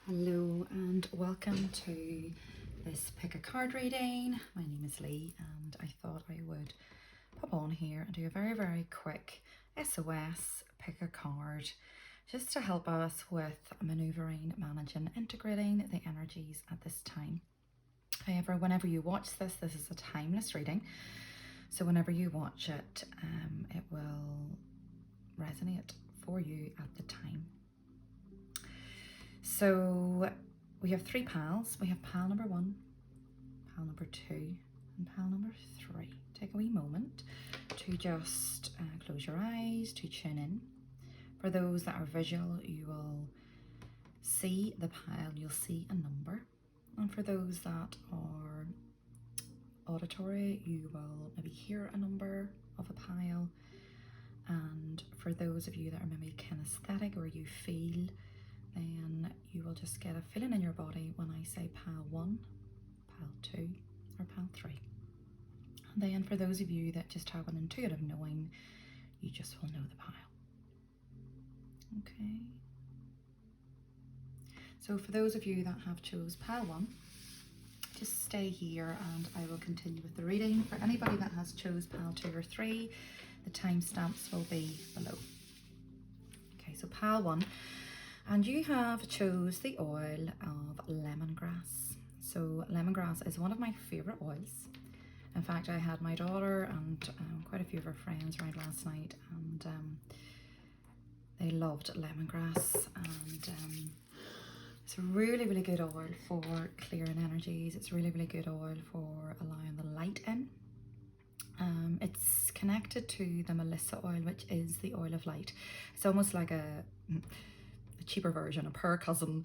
Hello and welcome to this pick a card reading. My name is Lee and I thought I would pop on here and do a very quick SOS pick a card just to help us with maneuvering, managing, integrating the energies at this time. However, whenever you watch this is a timeless reading. So whenever you watch it, it will resonate for you at the time. So we have three pals. We have pal number 1, pal number 2, and pal number 3. Take a wee moment to just close your eyes, to tune in. For those that are visual, you will see the pile, you'll see a number. And for those that are auditory, you will maybe hear a number of a pile. And for those of you that are maybe kinesthetic or you feel, then you will just get a feeling in your body when I say pal 1, pal 2, or pal 3. And then for those of you that just have an intuitive knowing, you just will know the pile. Okay. So for those of you that have chose pal 1, just stay here and I will continue with the reading. For anybody that has chose pal 2 or 3, the timestamps will be below. Okay, so pal 1. And you have chose the oil of lemongrass. So lemongrass is one of my favorite oils. In fact, I had my daughter and quite a few of her friends around last night, and they loved lemongrass. And it's a really good oil for clearing energies. It's really good oil for allowing the light in. It's connected to the Melissa oil, which is the oil of light. It's almost like a cheaper version, a pure cousin,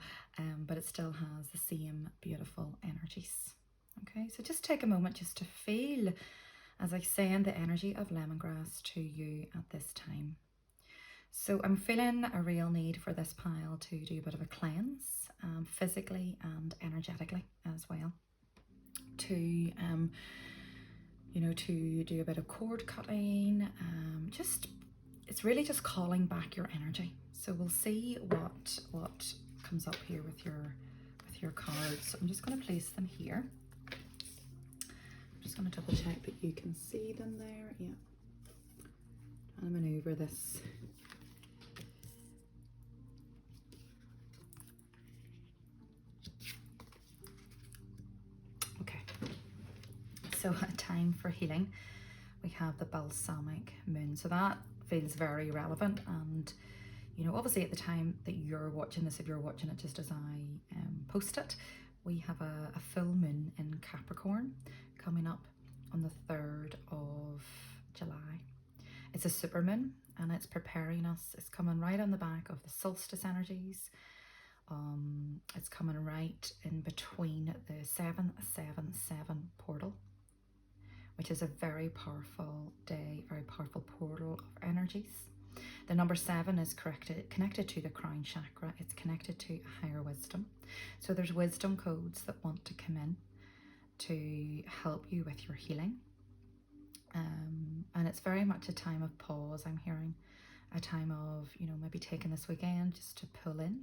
but it still has the same beautiful energies. Okay, so just take a moment just to feel as I send the energy of lemongrass to you at this time. So I'm feeling a real need for this pile to do a bit of a cleanse, physically and energetically as well. To to do a bit of cord cutting, it's really just calling back your energy. So we'll see what comes up here with your cards. So I'm just going to place them here. I'm just going to double check that you can see them there. Yeah. I'm going to maneuver this. Okay. So a time for healing. We have the balsamic moon. So that feels very relevant, and obviously at the time that you're watching this, if you're watching it just as I post it, we have a full moon in Capricorn coming up on the 3rd of July. It's a super moon and it's preparing us. It's coming right on the back of the solstice energies. It's coming right in between the 777 portal, which is a very powerful day, very powerful portal of energies. The number 7 is connected to the crown chakra. It's connected to higher wisdom. So there's wisdom codes that want to come in to help you with your healing. And it's very much a time of pause, I'm hearing. A time of, maybe taking this weekend just to pull in.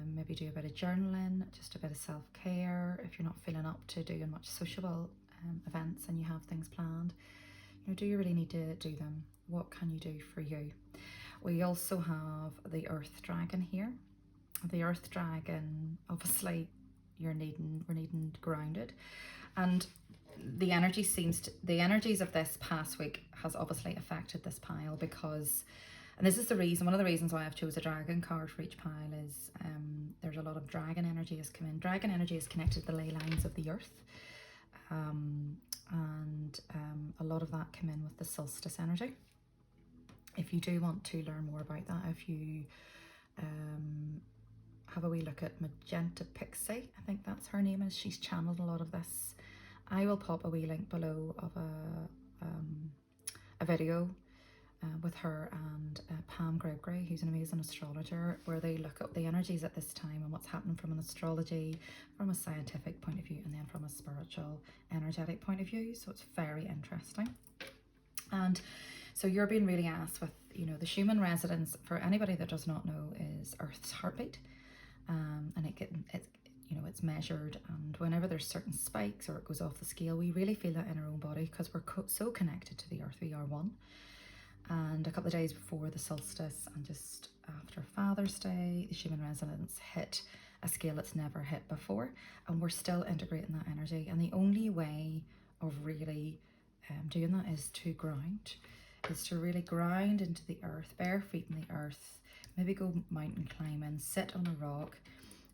Maybe do a bit of journaling, just a bit of self-care. If you're not feeling up to doing much sociable events and you have things planned, do you really need to do them? What can you do for you? We also have the earth dragon here. The earth dragon, obviously we're needing grounded, and the energies of this past week has obviously affected this pile, because, and this is one of the reasons why I've chose a dragon card for each pile, is there's a lot of dragon energy has come in. Dragon energy is connected to the ley lines of the earth. A lot of that came in with the solstice energy. If you do want to learn more about that, if you have a wee look at Magenta Pixie, I think that's her name, is she's channeled a lot of this. I will pop a wee link below of a video with her and Pam Gregory, who's an amazing astrologer, where they look up the energies at this time and what's happening from an astrology, from a scientific point of view, and then from a spiritual, energetic point of view. So it's very interesting. And so you're being really asked with, the Schumann resonance, for anybody that does not know, is Earth's heartbeat. And it it's measured, and whenever there's certain spikes or it goes off the scale, we really feel that in our own body because we're so connected to the earth. We are one. And a couple of days before the solstice and just after Father's Day, the Schumann resonance hit a scale it's never hit before, and we're still integrating that energy. And the only way of really doing that is to ground, is to really ground into the earth, bare feet in the earth, maybe go mountain climbing, sit on a rock.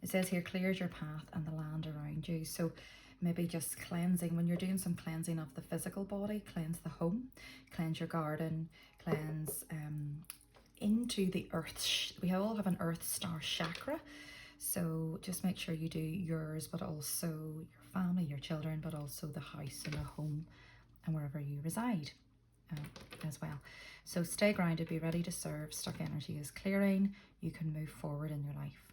It says here, clears your path and the land around you. So maybe just cleansing, when you're doing some cleansing of the physical body, cleanse the home, cleanse your garden, cleanse into the earth. We all have an earth star chakra. So just make sure you do yours, but also your family, your children, but also the house and the home and wherever you reside as well. So stay grounded, be ready to serve. Stuck energy is clearing. You can move forward in your life.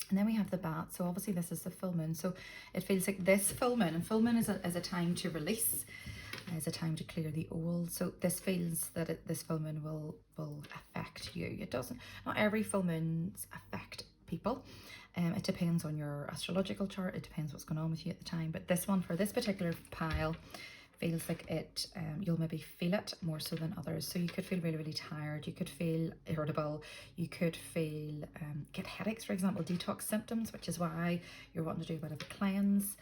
And then we have the bat. So obviously this is the full moon. So it feels like this full moon, and full moon is a time to release, is a time to clear the old. So this feels that this full moon will affect you. It doesn't, not every full moons affect people. It depends on your astrological chart. It depends what's going on with you at the time. But this one, for this particular pile, feels like it, you'll maybe feel it more so than others. So you could feel really, really tired. You could feel irritable. You could feel, get headaches, for example, detox symptoms, which is why you're wanting to do a bit of a cleanse.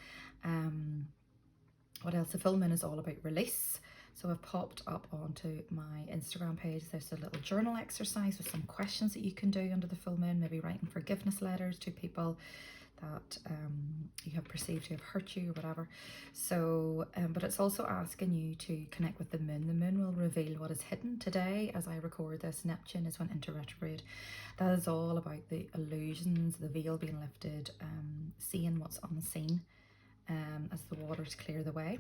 What else? The full moon is all about release. So I've popped up onto my Instagram page. There's a little journal exercise with some questions that you can do under the full moon, maybe writing forgiveness letters to people that you have perceived to have hurt you or whatever. So, but it's also asking you to connect with the moon. The moon will reveal what is hidden. Today, as I record this, Neptune has went into retrograde. That is all about the illusions, the veil being lifted, seeing what's unseen as the waters clear the way.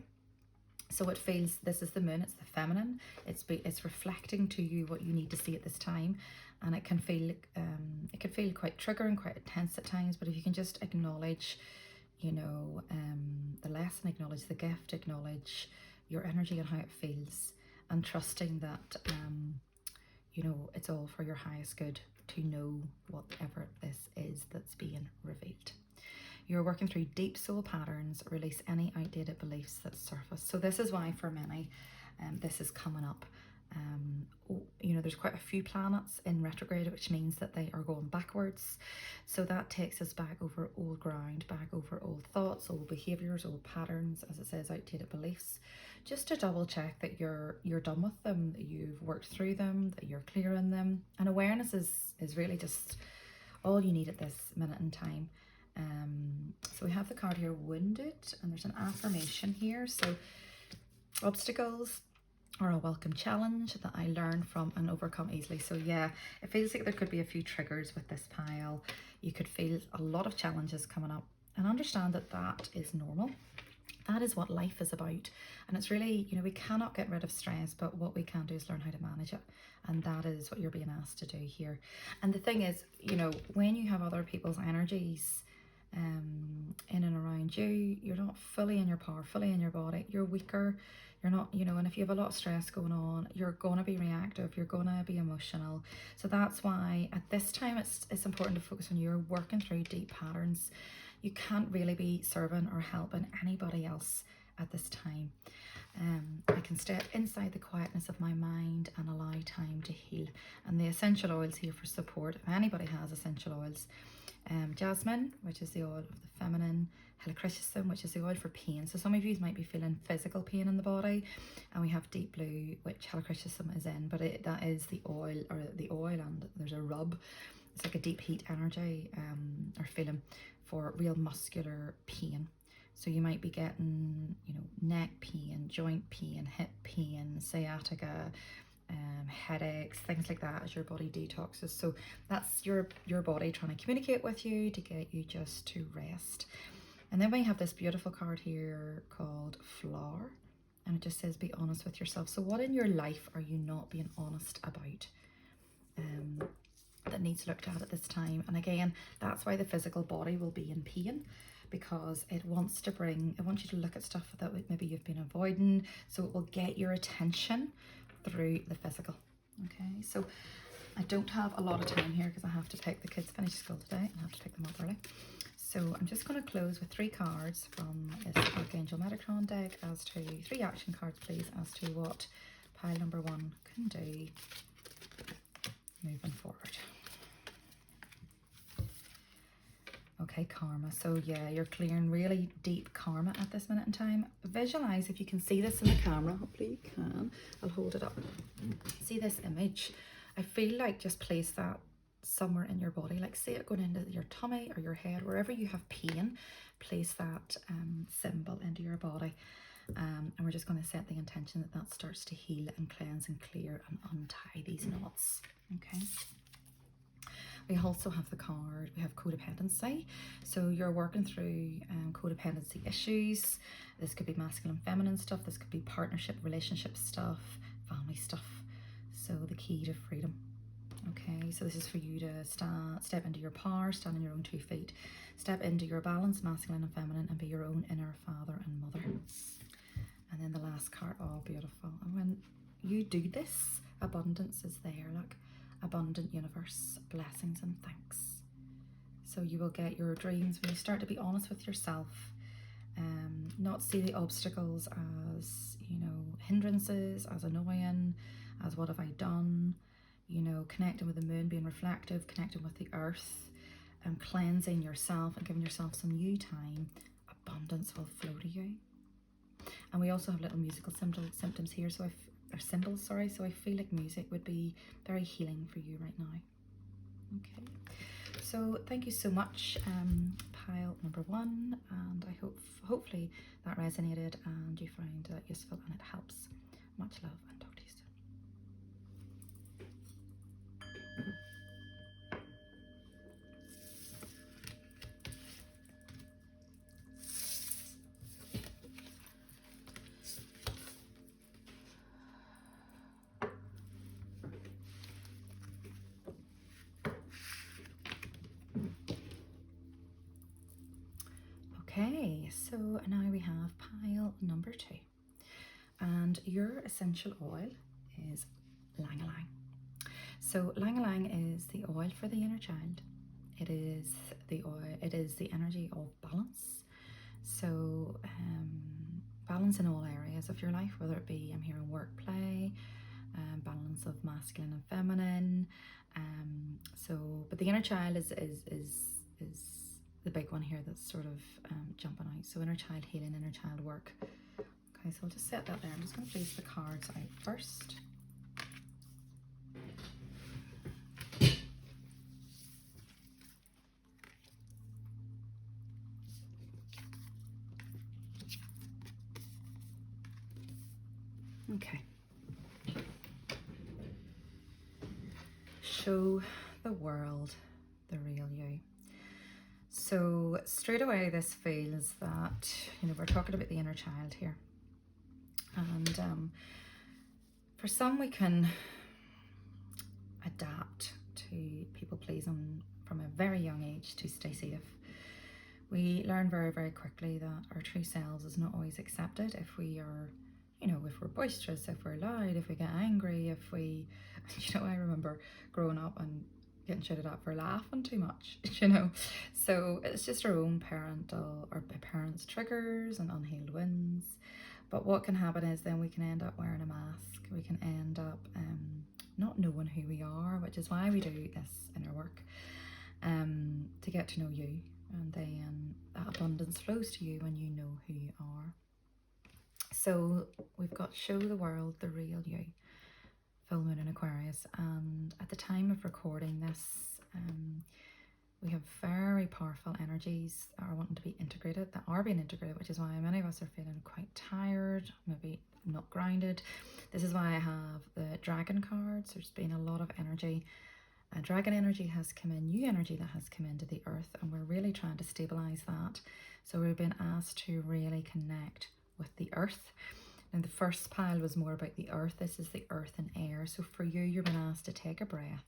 So it feels, this is the moon, it's the feminine, it's reflecting to you what you need to see at this time, and it can feel quite triggering, quite intense at times. But if you can just acknowledge, you know, the lesson, acknowledge the gift, acknowledge your energy and how it feels, and trusting that you know, it's all for your highest good to know whatever this is that's being revealed. You're working through deep soul patterns, release any outdated beliefs that surface. So this is why for many, this is coming up. You know, there's quite a few planets in retrograde, which means that they are going backwards. So that takes us back over old ground, back over old thoughts, old behaviors, old patterns, as it says, outdated beliefs, just to double check that you're done with them, that you've worked through them, that you're clearing them. And awareness is really just all you need at this minute in time. So we have the card here, wounded, and there's an affirmation here. So obstacles are a welcome challenge that I learn from and overcome easily. So yeah, it feels like there could be a few triggers with this pile. You could feel a lot of challenges coming up, and understand that that is normal. That is what life is about. And it's really, you know, we cannot get rid of stress, but what we can do is learn how to manage it. And that is what you're being asked to do here. And the thing is, you know, when you have other people's energies in and around you, you're not fully in your power, fully in your body, you're weaker, you're not, you know, and if you have a lot of stress going on, you're going to be reactive, you're going to be emotional. So that's why at this time it's important to focus on you're working through deep patterns. You can't really be serving or helping anybody else at this time. I can step inside the quietness of my mind and allow time to heal. And the essential oils here for support, if anybody has essential oils, jasmine, which is the oil of the feminine, helichrysum, which is the oil for pain. So some of you might be feeling physical pain in the body, and we have deep blue, which helichrysum is in, but that is the oil, and there's a rub. It's like a deep heat energy or feeling for real muscular pain. So you might be getting, you know, neck pain, joint pain, hip pain, sciatica, headaches, things like that as your body detoxes. So that's your body trying to communicate with you to get you just to rest. And then we have this beautiful card here called Flower, and it just says be honest with yourself. So what in your life are you not being honest about that needs looked at this time? And again, that's why the physical body will be in pain, because it wants you to look at stuff that maybe you've been avoiding, so it will get your attention through the physical. Okay, so I don't have a lot of time here because I have to pick, the kids finish school today and I have to pick them up early. So I'm just going to close with 3 cards from this Archangel Metatron deck as to 3 action cards, please, as to what pile number 1 can do moving forward. Okay, karma. So yeah, you're clearing really deep karma at this minute in time. Visualize, if you can see this in the camera, hopefully you can. I'll hold it up. See this image? I feel like just place that somewhere in your body, like see it going into your tummy or your head, wherever you have pain, place that symbol into your body. And we're just going to set the intention that that starts to heal and cleanse and clear and untie these knots. Okay. We also have the card, we have codependency. So you're working through codependency issues. This could be masculine, feminine stuff. This could be partnership, relationship stuff, family stuff. So the key to freedom. Okay, so this is for you to step into your power, stand on your own 2 feet, step into your balance, masculine and feminine, and be your own inner father and mother. And then the last card, oh, beautiful. And when you do this, abundance is there, like abundant universe, blessings and thanks. So you will get your dreams when you start to be honest with yourself, not see the obstacles as, you know, hindrances, as annoying, as what have I done, you know, connecting with the moon, being reflective, connecting with the earth, and cleansing yourself and giving yourself some you time. Abundance will flow to you. And we also have little musical symptoms here, so symbols, sorry, so I feel like music would be very healing for you right now. Okay, so thank you so much, pile number 1, and I hopefully that resonated and you find it useful and it helps. Much love, and talk to you soon. Okay, so now we have pile number 2, and your essential oil is Lang Lang. So Lang Lang is the oil for the inner child. It is the oil, it is the energy of balance. So balance in all areas of your life, whether it be, I'm hearing work, play, balance of masculine and feminine. But the inner child is the big one here that's sort of jumping out. So inner child healing, inner child work. Okay, so I'll just set that there. I'm just going to place the cards out first. Okay. Show the world the real you. So straight away this feels that, you know, we're talking about the inner child here. And for some we can adapt to people pleasing from a very young age to stay safe. We learn very, very quickly that our true selves is not always accepted if we are, you know, if we're boisterous, if we're loud, if we get angry, if we, you know, I remember growing up and getting shouted at for laughing too much, you know. So it's just our own parents' triggers and unhealed wounds. But what can happen is then we can end up wearing a mask. We can end up not knowing who we are, which is why we do this inner work, to get to know you. And then that abundance flows to you when you know who you are. So we've got show the world the real you, full moon in Aquarius, and at the time of recording this, we have very powerful energies that are wanting to be integrated, that are being integrated, which is why many of us are feeling quite tired, maybe not grounded. This is why I have the dragon cards. There's been a lot of energy. Dragon energy has come in, new energy that has come into the earth, and we're really trying to stabilize that. So we've been asked to really connect with the earth. And the first pile was more about the earth. This is the earth and air. So for you, you're being asked to take a breath.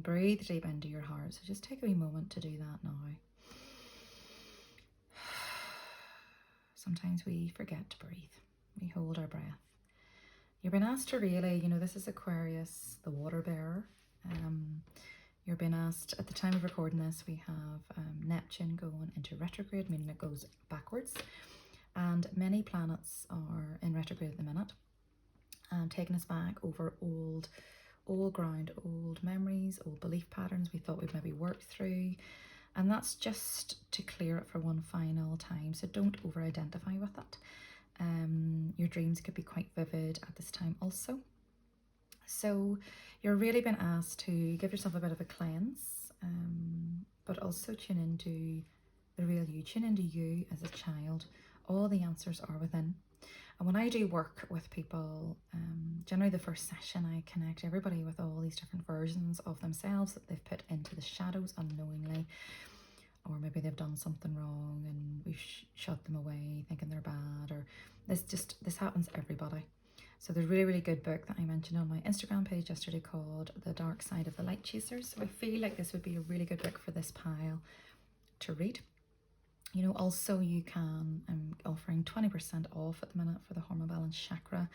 Breathe deep into your heart. So just take a wee moment to do that now. Sometimes we forget to breathe. We hold our breath. You've been asked to really, you know, this is Aquarius, the water bearer. You're being asked, at the time of recording this, we have Neptune going into retrograde, meaning it goes backwards. And many planets are in retrograde at the minute, and taking us back over old ground, old memories, old belief patterns we thought we'd maybe work through. And that's just to clear it for one final time. So don't over-identify with it. Your dreams could be quite vivid at this time also. So you're really being asked to give yourself a bit of a cleanse, but also tune into the real you, tune into you as a child. All the answers are within. And when I do work with people, generally the first session, I connect everybody with all these different versions of themselves that they've put into the shadows unknowingly, or maybe they've done something wrong and we've shut them away thinking they're bad, or this happens to everybody. So there's a really, really good book that I mentioned on my Instagram page yesterday called The Dark Side of the Light Chasers. So I feel like this would be a really good book for this pile to read. You know, also you can, I'm offering 20% off at the minute for the Hormone Balance Chakra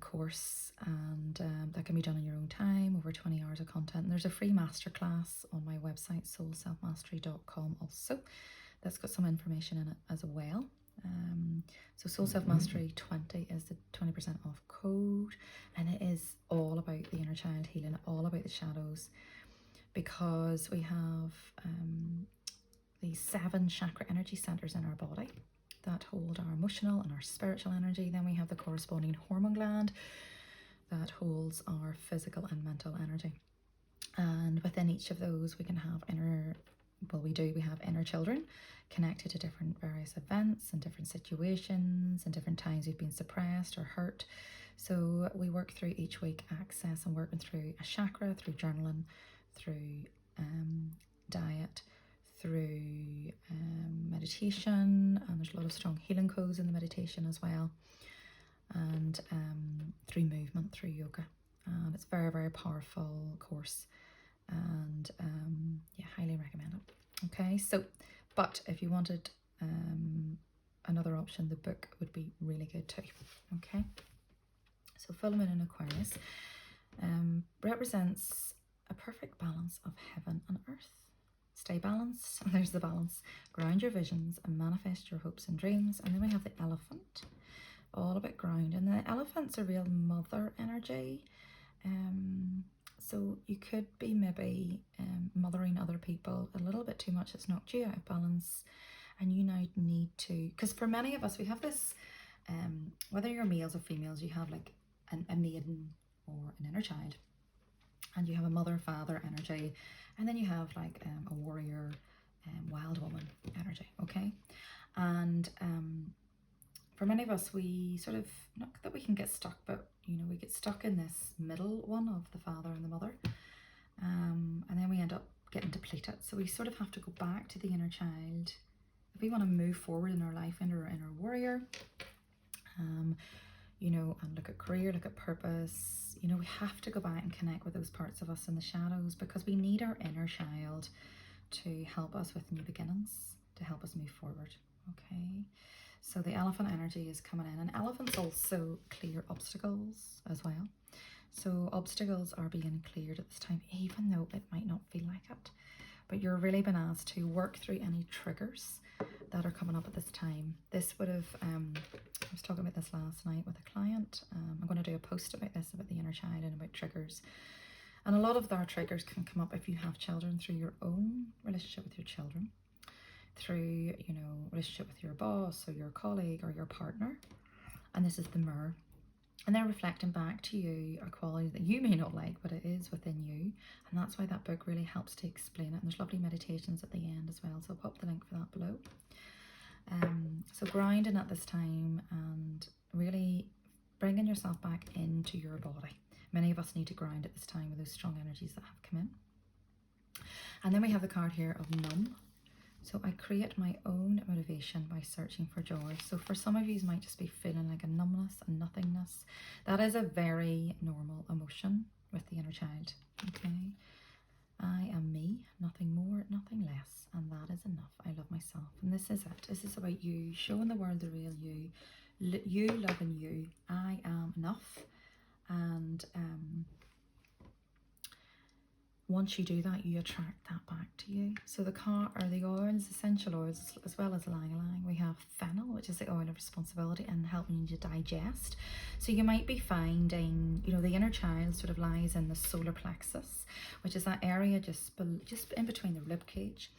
course, and that can be done in your own time, over 20 hours of content. And there's a free masterclass on my website, soulselfmastery.com also, that's got some information in it as well. So Soul Self Mastery 20 is the 20% off code, and it is all about the inner child healing, all about the shadows, because we have these 7 chakra energy centers in our body that hold our emotional and our spiritual energy. Then we have the corresponding hormone gland that holds our physical and mental energy. And within each of those, we can have we have inner children connected to different various events and different situations and different times we've been suppressed or hurt. So we work through each week access and working through a chakra, through journaling, through diet, through meditation, and there's a lot of strong healing codes in the meditation as well, and through movement, through yoga. And it's very, very powerful course, and yeah, highly recommend it. Okay, so, but if you wanted another option, the book would be really good too. Okay, so full moon in Aquarius represents a perfect balance of heaven and earth. Stay balanced, and there's the balance. Ground your visions and manifest your hopes and dreams. And then we have the elephant, all about ground. And the elephant's a real mother energy. So you could be maybe mothering other people a little bit too much. It's knocked you out of balance, and you now need to, because for many of us, we have this, whether you're males or females, you have like a maiden or an inner child, and you have a mother-father energy, and then you have like a warrior, wild woman energy, okay? And for many of us, we sort of, not that we can get stuck, but you know, we get stuck in this middle one of the father and the mother, and then we end up getting depleted. So we sort of have to go back to the inner child if we want to move forward in our life, into our inner warrior, you know, and look at career, look at purpose. You know, we have to go back and connect with those parts of us in the shadows, because we need our inner child to help us with new beginnings, to help us move forward, okay? So the elephant energy is coming in, and elephants also clear obstacles as well. So obstacles are being cleared at this time, even though it might not feel like it. But you're really been asked to work through any triggers that are coming up at this time. This would have, I was talking about this last night with a client. I'm going to do a post about this, about the inner child and about triggers. And a lot of our triggers can come up if you have children, through your own relationship with your children, through, you know, relationship with your boss or your colleague or your partner. And this is the mirror. And they're reflecting back to you a quality that you may not like, but it is within you. And that's why that book really helps to explain it. And there's lovely meditations at the end as well. So I'll pop the link for that below. So grounding at this time and really bringing yourself back into your body. Many of us need to ground at this time with those strong energies that have come in. And then we have the card here of Numb. So I create my own motivation by searching for joy. So for some of you, might just be feeling like a numbness and nothingness. That is a very normal emotion with the inner child, okay? I am me, nothing more, nothing less, and that is enough. I love myself, and this is it. This is about you, showing the world the real you, you loving you. I am enough, and once you do that, you attract that back to you. So the oils, essential oils, as well as ylang ylang, we have fennel, which is the oil of responsibility and helping you to digest. So you might be finding, you know, the inner child sort of lies in the solar plexus, which is that area just in between the rib cage,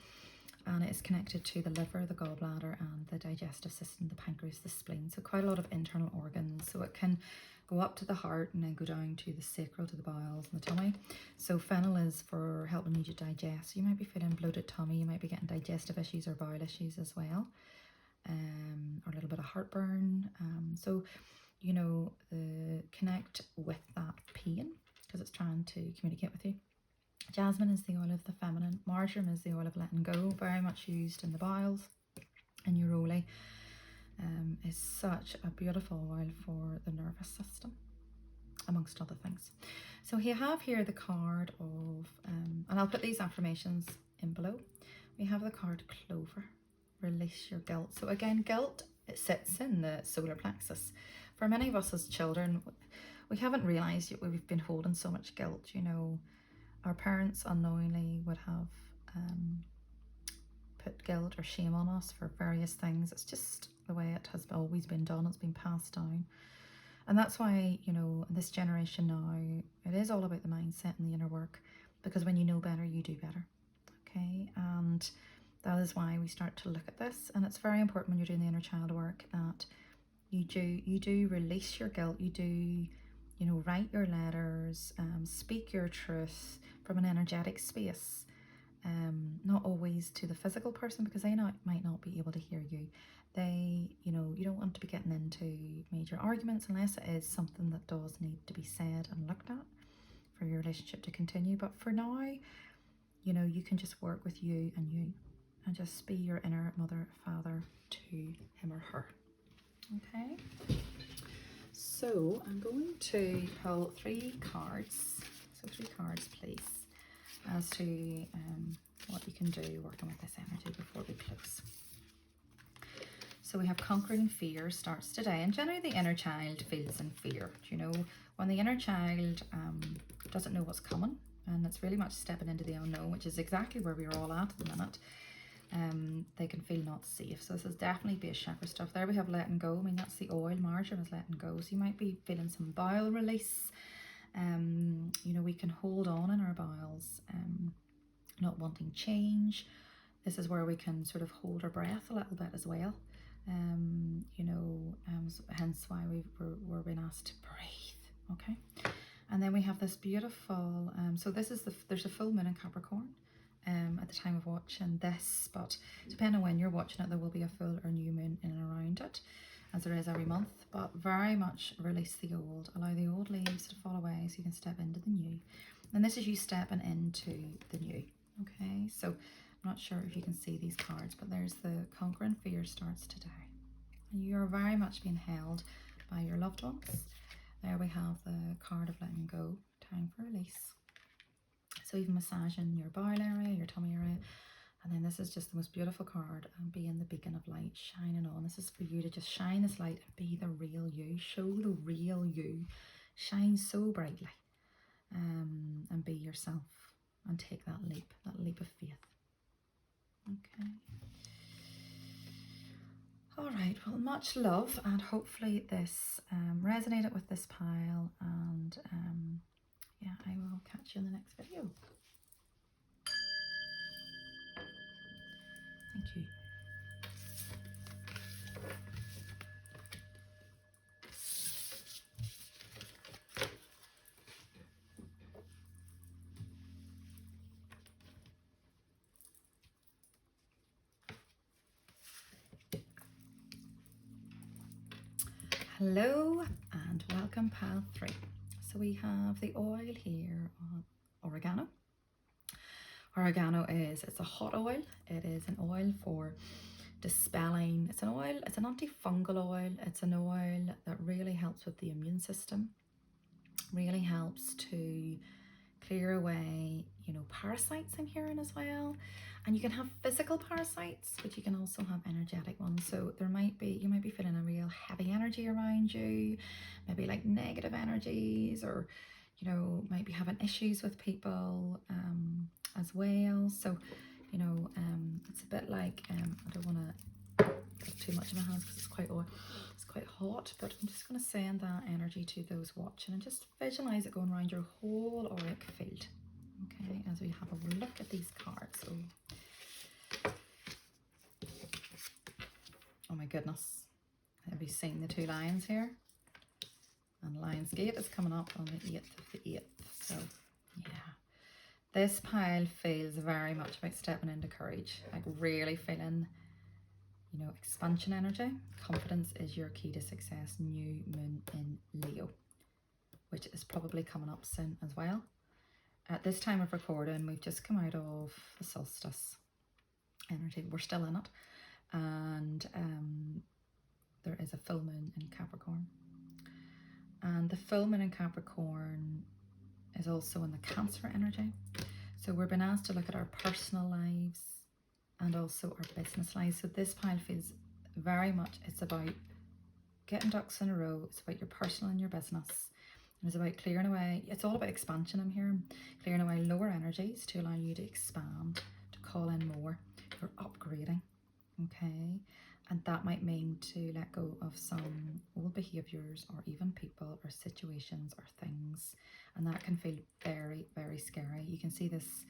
and it is connected to the liver, the gallbladder, and the digestive system, the pancreas, the spleen. So quite a lot of internal organs. So it can go up to the heart and then go down to the sacral, to the bowels and the tummy. So fennel is for helping you to digest. You might be feeling bloated tummy, you might be getting digestive issues or bowel issues as well, or a little bit of heartburn. So, you know, connect with that pain because it's trying to communicate with you. Jasmine is the oil of the feminine. Marjoram is the oil of letting go, very much used in the bowels. And neroli is such a beautiful oil for the nervous system, amongst other things. So you have here the card of, and I'll put these affirmations in below. We have the card Clover, release your guilt. So again, guilt, it sits in the solar plexus. For many of us as children, we haven't realised yet we've been holding so much guilt. You know, our parents unknowingly would have put guilt or shame on us for various things. It's just the way it has always been done. It's been passed down. And that's why, you know, this generation now, it is all about the mindset and the inner work, because when you know better, you do better. Okay. And that is why we start to look at this. And it's very important when you're doing the inner child work that you do release your guilt. You do, you know, write your letters, speak your truth from an energetic space. Not always to the physical person, because they might not be able to hear you. They, you know, you don't want to be getting into major arguments unless it is something that does need to be said and looked at for your relationship to continue. But for now, you know, you can just work with you and just be your inner mother, father to him or her. Okay. So I'm going to pull 3 cards. So 3 cards, please, as to what you can do working with this energy before we close. So we have conquering fear starts today, and generally the inner child feels in fear. You know, when the inner child doesn't know what's coming, and it's really much stepping into the unknown, which is exactly where we're all at the minute. They can feel not safe. So this is definitely base chakra stuff. There we have letting go. I mean, that's the oil. Marjoram is letting go. So you might be feeling some bowel release. You know, we can hold on in our bowels, not wanting change. This is where we can sort of hold our breath a little bit as well. You know, hence why we're being asked to breathe. Okay. And then we have this beautiful, so this is there's a full moon in Capricorn at the time of watching this, but depending on when you're watching it, there will be a full or new moon in and around it, as there is every month. But very much release the old, allow the old leaves to fall away so you can step into the new. And this is you stepping into the new. Okay, so I'm not sure if you can see these cards, but there's the conquering fear starts today. And you are very much being held by your loved ones. There we have the card of letting go, time for release. So even massaging your bowel area, your tummy area. And then this is just the most beautiful card, and being the beacon of light shining on. This is for you to just shine this light and be the real you. Show the real you. Shine so brightly. And be yourself. And take that leap of faith. Okay. All right, well, much love, and hopefully this resonated with this pile, and yeah, I will catch you in the next video. Thank you. Hello and welcome, pile 3. So we have the oil here on oregano. Oregano it's a hot oil. It is an oil for dispelling. It's an oil, it's an antifungal oil. It's an oil that really helps with the immune system, really helps to clear away, you know, parasites I'm hearing as well. And you can have physical parasites, but you can also have energetic ones. So you might be feeling a real heavy energy around you, maybe like negative energies, or, you know, might be having issues with people as well. So, you know, it's a bit like, I don't want to put too much in my hands because it's quite hot, but I'm just going to send that energy to those watching and just visualize it going around your whole auric field. Okay, as we have a look at these cards. Oh my goodness. Have you seen the two lions here? And Lionsgate is coming up on the 8th of the 8th. So, yeah. This pile feels very much about stepping into courage. Like really feeling, you know, expansion energy. Confidence is your key to success. New moon in Leo, which is probably coming up soon as well. At this time of recording, we've just come out of the solstice energy. We're still in it. And there is a full moon in Capricorn. And the full moon in Capricorn is also in the Cancer energy. So we're being asked to look at our personal lives and also our business lives. So this pile feels very much, it's about getting ducks in a row. It's about your personal and your business. And it's about clearing away, it's all about expansion, I'm hearing. Clearing away lower energies to allow you to expand, to call in more. You're upgrading, okay? And that might mean to let go of some old behaviours or even people or situations or things. And that can feel very, very scary. You can see this,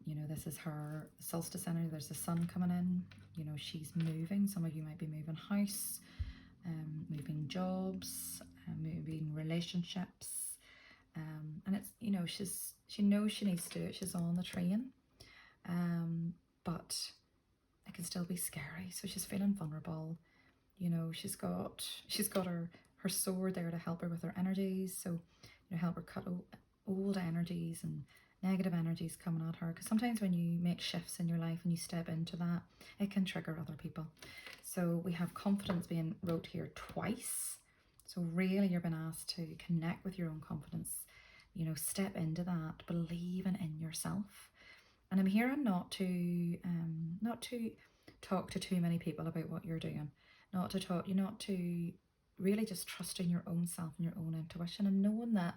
you know, this is her solstice energy. There's the sun coming in. You know, she's moving. Some of you might be moving house, moving jobs, moving relationships. And it's, you know, she knows she needs to do it. She's on the train. But it can still be scary. So she's feeling vulnerable. You know, she's got her sword there to help her with her energies. So, you know, help her cut old energies and negative energies coming at her. Because sometimes when you make shifts in your life and you step into that, it can trigger other people. So we have confidence being wrote here twice. So really you're being asked to connect with your own confidence. You know, step into that, believing in yourself. And I'm hearing not to talk to too many people about what you're doing. Not to really just trust in your own self and your own intuition and knowing that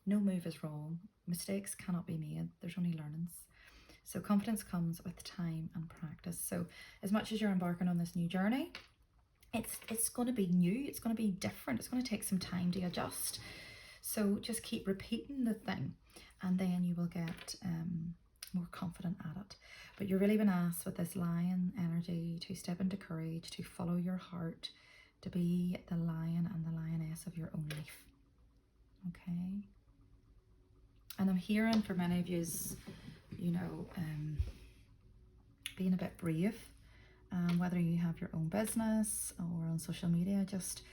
no move is wrong. Mistakes cannot be made. There's only learnings. So confidence comes with time and practice. So as much as you're embarking on this new journey, it's going to be new. It's going to be different. It's going to take some time to adjust. So just keep repeating the thing and then you will get more confident at it. But you're really been asked with this lion energy to step into courage, to follow your heart, to be the lion and the lioness of your own life. Okay. And I'm hearing for many of you, you know, being a bit brave, whether you have your own business or on social media, just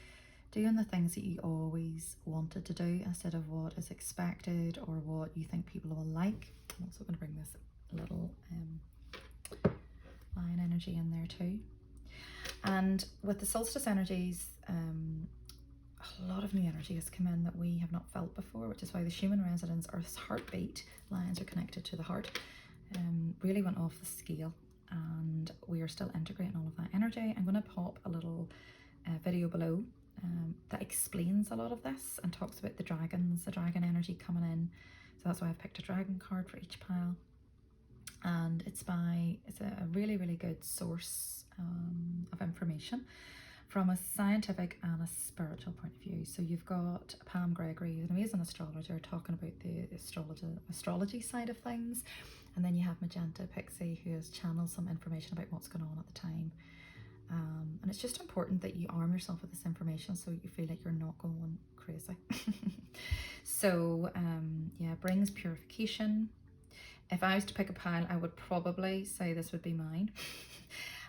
doing the things that you always wanted to do instead of what is expected or what you think people will like. I'm also going to bring this little lion energy in there too. And with the solstice energies, a lot of new energy has come in that we have not felt before, which is why the Schumann resonance, Earth's heartbeat, lions are connected to the heart, really went off the scale. And we are still integrating all of that energy. I'm going to pop a little video below that explains a lot of this and talks about the dragons, the dragon energy coming in. So that's why I've picked a dragon card for each pile. And it's a really, really good source of information from a scientific and a spiritual point of view. So you've got Pam Gregory, an amazing astrologer, talking about the astrology side of things. And then you have Magenta Pixie, who has channeled some information about what's going on at the time. And it's just important that you arm yourself with this information so you feel like you're not going crazy. So yeah, brings purification. If I was to pick a pile, I would probably say this would be mine.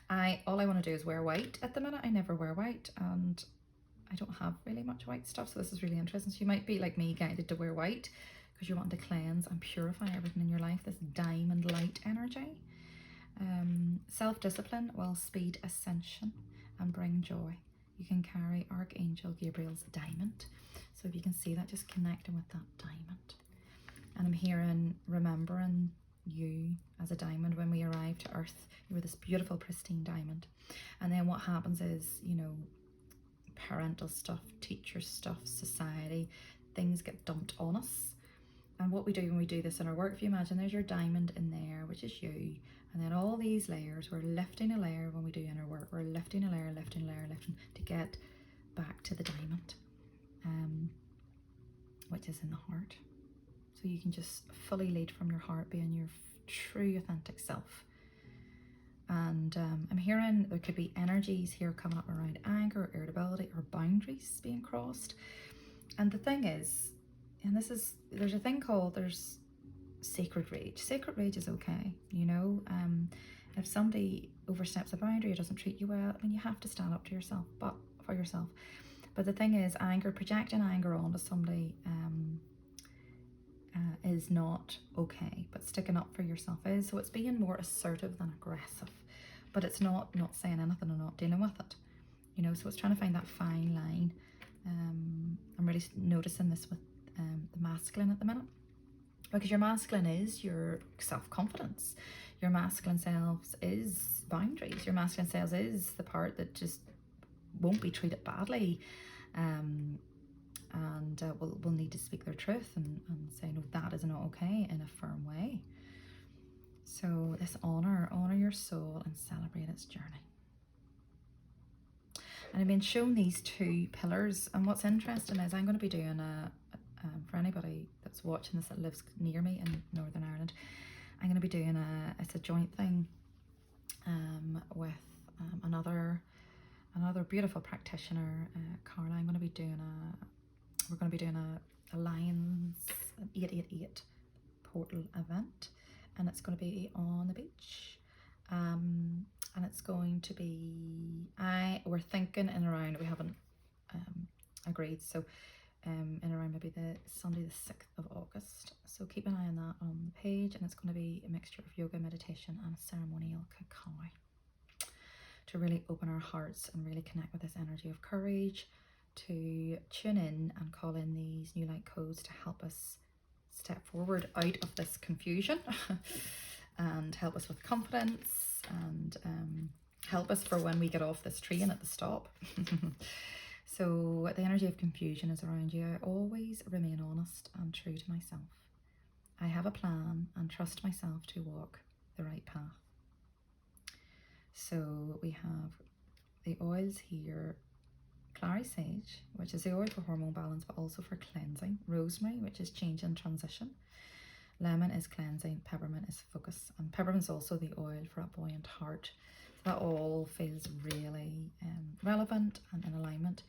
All I want to do is wear white at the minute. I never wear white and I don't have really much white stuff, so this is really interesting. So you might be like me, guided to wear white because you want to cleanse and purify everything in your life, this diamond light energy. Self-discipline will speed ascension and bring joy. You can carry Archangel Gabriel's diamond. So if you can see that, just connecting with that diamond. And I'm hearing, remembering you as a diamond. When we arrived to Earth, you were this beautiful, pristine diamond. And then what happens is, you know, parental stuff, teacher stuff, society, things get dumped on us. And what we do when we do this in our work, if you imagine there's your diamond in there, which is you, and then all these layers, we're lifting a layer when we do inner work, we're lifting a layer, lifting a layer, lifting to get back to the diamond, which is in the heart. So you can just fully lead from your heart, being your true authentic self. And I'm hearing there could be energies here coming up around anger, irritability, or boundaries being crossed. And the thing is, and this is, there's a thing called, there's sacred rage. Sacred rage is okay, you know. If somebody oversteps a boundary or doesn't treat you well, I mean, you have to stand up to yourself, but for yourself. But the thing is, anger, projecting anger onto somebody is not okay, but sticking up for yourself is. So it's being more assertive than aggressive, but it's not saying anything and not dealing with it, you know. So it's trying to find that fine line. I'm really noticing this with the masculine at the minute, because your masculine is your self-confidence, your masculine self is boundaries, your masculine self is the part that just won't be treated badly, and will need to speak their truth and say, no, that is not okay, in a firm way. So this honor your soul and celebrate its journey. And I've been shown these two pillars, and what's interesting is I'm going to be doing for anybody that's watching this that lives near me in Northern Ireland, I'm going to be doing it's a joint thing with another beautiful practitioner, Carla. We're going to be doing a Lions 888 portal event, and it's going to be on the beach. And it's going to be, we're thinking in around, we haven't agreed, so in around maybe the Sunday the 6th of August. So keep an eye on that on the page, and it's going to be a mixture of yoga, meditation, and ceremonial cacao to really open our hearts and really connect with this energy of courage, to tune in and call in these new light codes to help us step forward out of this confusion and help us with confidence, and help us for when we get off this train at the stop. So the energy of confusion is around you. I always remain honest and true to myself. I have a plan and trust myself to walk the right path. So we have the oils here: clary sage, which is the oil for hormone balance but also for cleansing; rosemary, which is change and transition; lemon is cleansing; peppermint is focus; and peppermint is also the oil for a buoyant heart. So that all feels really relevant and in alignment.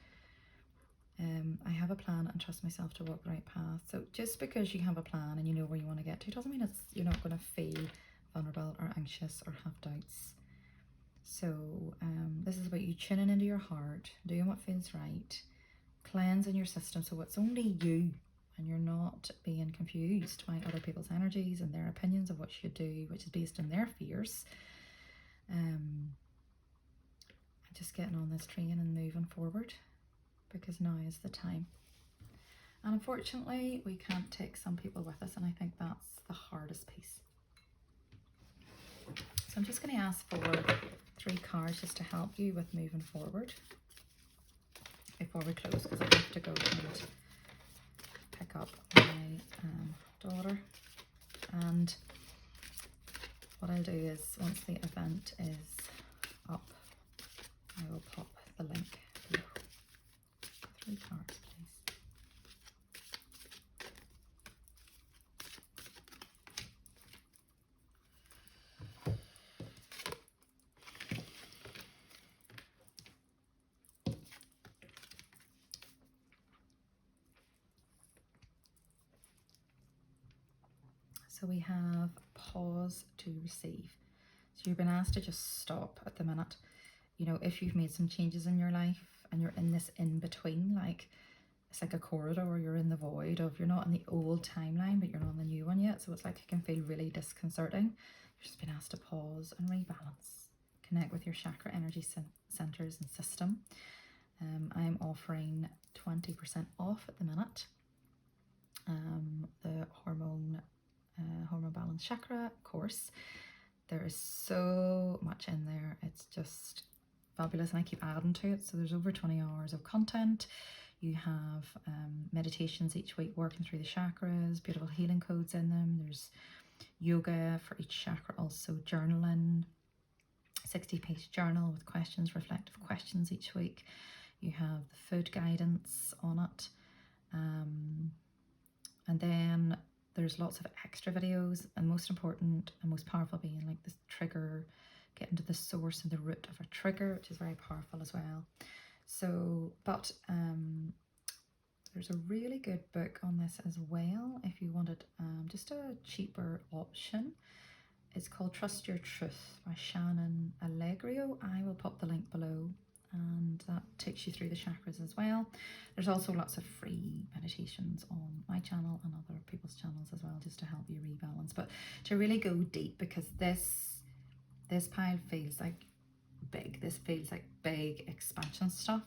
I have a plan and trust myself to walk the right path. So just because you have a plan and you know where you want to get to doesn't mean you're not going to feel vulnerable or anxious or have doubts. So this is about you tuning into your heart, doing what feels right, cleansing your system so it's only you and you're not being confused by other people's energies and their opinions of what you should do, which is based on their fears. Just getting on this train and moving forward, because now is the time. And unfortunately, we can't take some people with us, and I think that's the hardest piece. So I'm just going to ask for 3 cards just to help you with moving forward before we close, because I have to go and pick up my daughter. And what I'll do is, once the event is up, I will pop the link below. 3 cards, please. So we have pause to receive. So you've been asked to just stop at the minute. You know, if you've made some changes in your life and you're in this in-between, like it's like a corridor, you're in the void of, you're not in the old timeline, but you're not in the new one yet. So it's like it can feel really disconcerting. You've just been asked to pause and rebalance. Connect with your chakra energy centers and system. I'm offering 20% off at the minute. The hormone balance chakra course. There is so much in there. It's just fabulous, and I keep adding to it. So there's over 20 hours of content. You have meditations each week working through the chakras, beautiful healing codes in them. There's yoga for each chakra, also journaling, 60-page journal with questions, reflective questions each week. You have the food guidance on it. And then there's lots of extra videos, and most important and most powerful being like this trigger, getting to the source and the root of a trigger, which is very powerful as well. So, but there's a really good book on this as well if you wanted just a cheaper option. It's called Trust Your Truth by Shannon Allegrio. I will pop the link below, and that takes you through the chakras as well. There's also lots of free meditations on my channel and other people's channels as well, just to help you rebalance. But to really go deep, because this pile feels like big. This feels like big expansion stuff.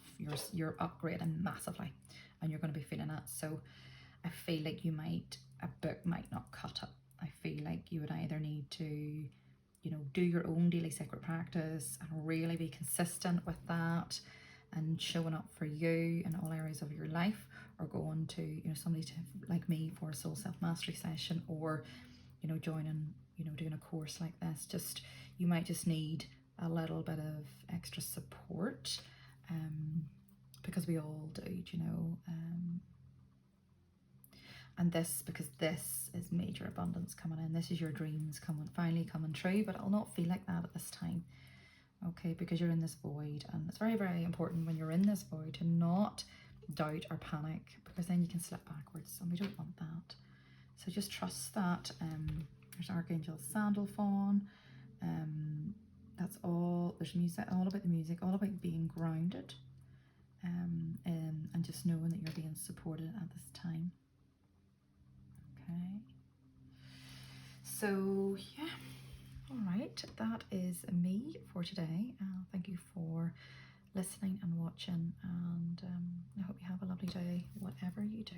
You're upgrading massively, and you're going to be feeling it. So I feel like a book might not cut it. I feel like you would either need to, you know, do your own daily sacred practice and really be consistent with that and showing up for you in all areas of your life, or going to, you know, somebody like me for a soul self-mastery session, or, you know, joining, you know, doing a course like this. Just, you might just need a little bit of extra support, because we all do, you know, and this, because this is major abundance coming in. This is your dreams finally coming true, but it'll not feel like that at this time, okay? Because you're in this void, and it's very, very important when you're in this void to not doubt or panic, because then you can slip backwards, and we don't want that. So just trust that. There's Archangel Sandalphon. That's all. There's music, all about the music, all about being grounded, and just knowing that you're being supported at this time. Okay, so yeah, all right, that is me for today. Thank you for listening and watching, and I hope you have a lovely day, whatever you do.